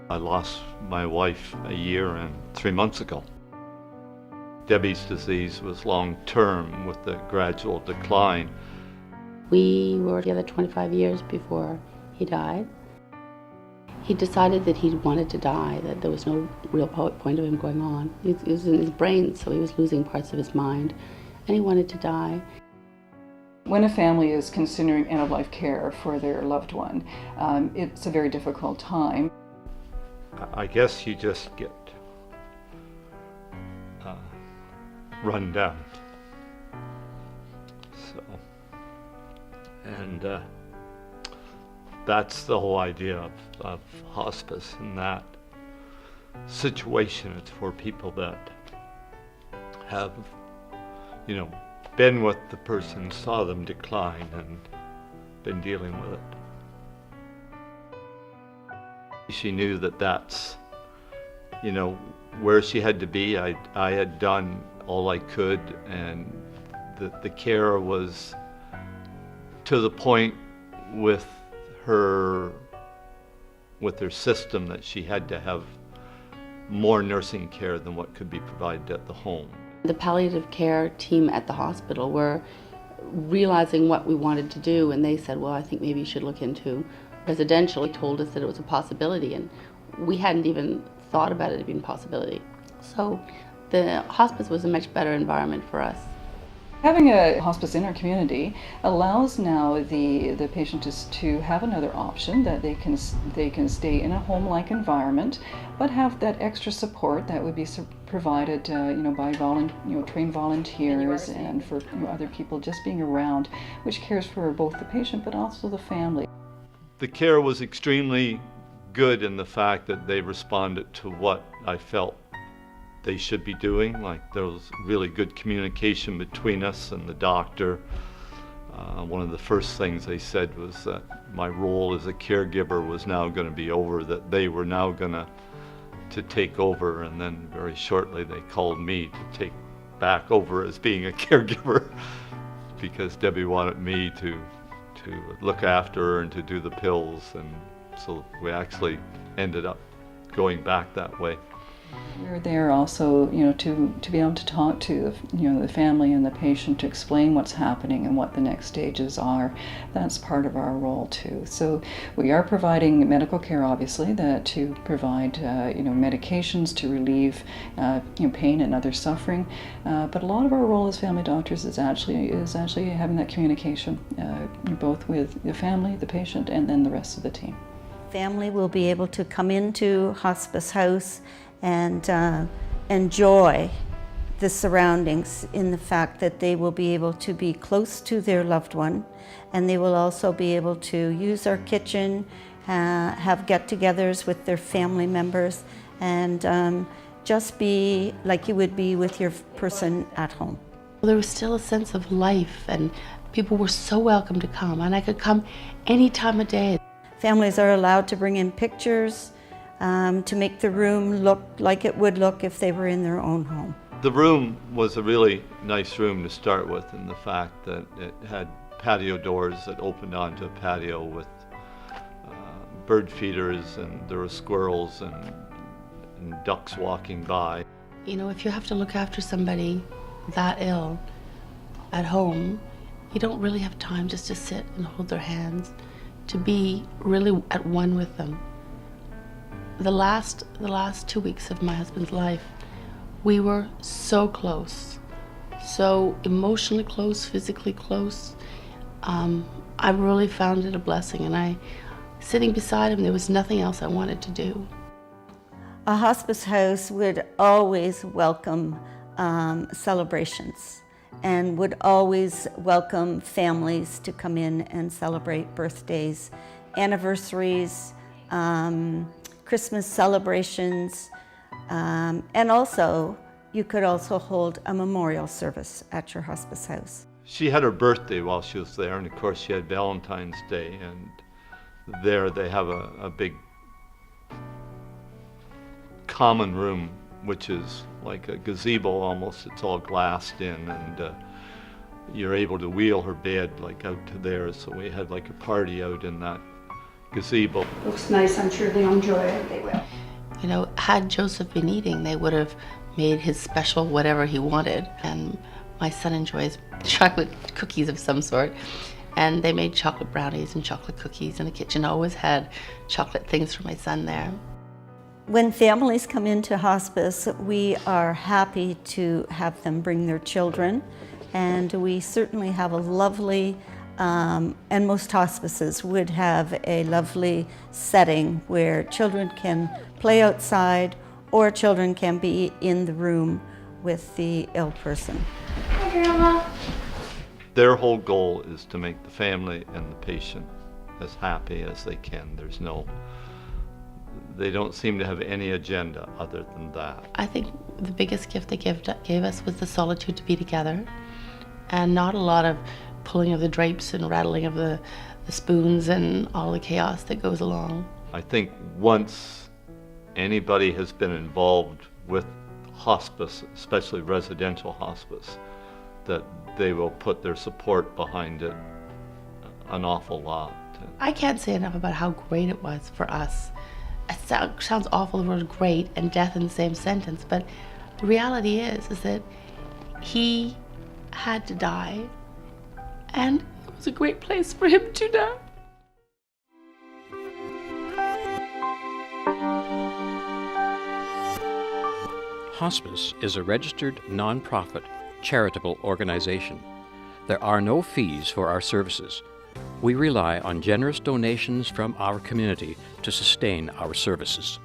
I lost my wife a year and 3 months ago. Debbie's disease was long-term with the gradual decline. We were together 25 years before he died. He decided that he wanted to die, that there was no real point of him going on. It was in his brain, so he was losing parts of his mind, and he wanted to die. When a family is considering end-of-life care for their loved one, it's a very difficult time. I guess you just get run down. So, and that's the whole idea of hospice in that situation. It's for people that have, been with the person, saw them decline, and been dealing with it. She knew that that's, where she had to be. I had done all I could, and the care was to the point with her system that she had to have more nursing care than what could be provided at the home. The palliative care team at the hospital were realizing what we wanted to do, and they said, well, I think maybe you should look into residential. He told us that it was a possibility, and we hadn't even thought about it being a possibility. So the hospice was a much better environment for us. Having a hospice in our community allows now the patient to have another option, that they can stay in a home-like environment, but have that extra support that would be provided, by trained volunteers and for other people just being around, which cares for both the patient but also the family. The care was extremely good in the fact that they responded to what I felt they should be doing. Like, there was really good communication between us and the doctor. One of the first things they said was that my role as a caregiver was now going to be over, that they were now going to take over, and then very shortly they called me to take back over as being a caregiver because Debbie wanted me to look after her and to do the pills, and so we actually ended up going back that way. We're there also, to be able to talk to, the family and the patient to explain what's happening and what the next stages are. That's part of our role too. So we are providing medical care, obviously, to provide, medications to relieve, pain and other suffering. But a lot of our role as family doctors is actually having that communication, both with the family, the patient, and then the rest of the team. Family will be able to come into Hospice House and enjoy the surroundings, in the fact that they will be able to be close to their loved one, and they will also be able to use our kitchen, have get-togethers with their family members, and just be like you would be with your person at home. There was still a sense of life, and people were so welcome to come, and I could come any time of day. Families are allowed to bring in pictures to make the room look like it would look if they were in their own home. The room was a really nice room to start with, in the fact that it had patio doors that opened onto a patio with bird feeders, and there were squirrels and ducks walking by. If you have to look after somebody that ill at home, you don't really have time just to sit and hold their hands, to be really at one with them. The last 2 weeks of my husband's life, we were so close, so emotionally close, physically close. I really found it a blessing, and sitting beside him, there was nothing else I wanted to do. A hospice house would always welcome celebrations, and would always welcome families to come in and celebrate birthdays, anniversaries, Christmas celebrations, and also you could also hold a memorial service at your hospice house. She had her birthday while she was there, and of course she had Valentine's Day, and there they have a big common room, which is like a gazebo almost. It's all glassed in, and you're able to wheel her bed like out to there, so we had like a party out in that gazebo. Looks nice, I'm sure they'll enjoy it. They will. You know, had Joseph been eating, they would have made his special whatever he wanted. And my son enjoys chocolate cookies of some sort. And they made chocolate brownies and chocolate cookies, and the kitchen always had chocolate things for my son there. When families come into hospice, we are happy to have them bring their children, and we certainly have a lovely, and most hospices would have a lovely setting where children can play outside or children can be in the room with the ill person. Hi, Grandma. Their whole goal is to make the family and the patient as happy as they can. They don't seem to have any agenda other than that. I think the biggest gift they gave us was the solitude to be together, and not a lot of pulling of the drapes and rattling of the spoons and all the chaos that goes along. I think once anybody has been involved with hospice, especially residential hospice, that they will put their support behind it an awful lot. I can't say enough about how great it was for us. It sounds awful, the word great and death in the same sentence, but the reality is that he had to die, and it was a great place for him to die. Hospice is a registered, non-profit, charitable organization. There are no fees for our services. We rely on generous donations from our community to sustain our services.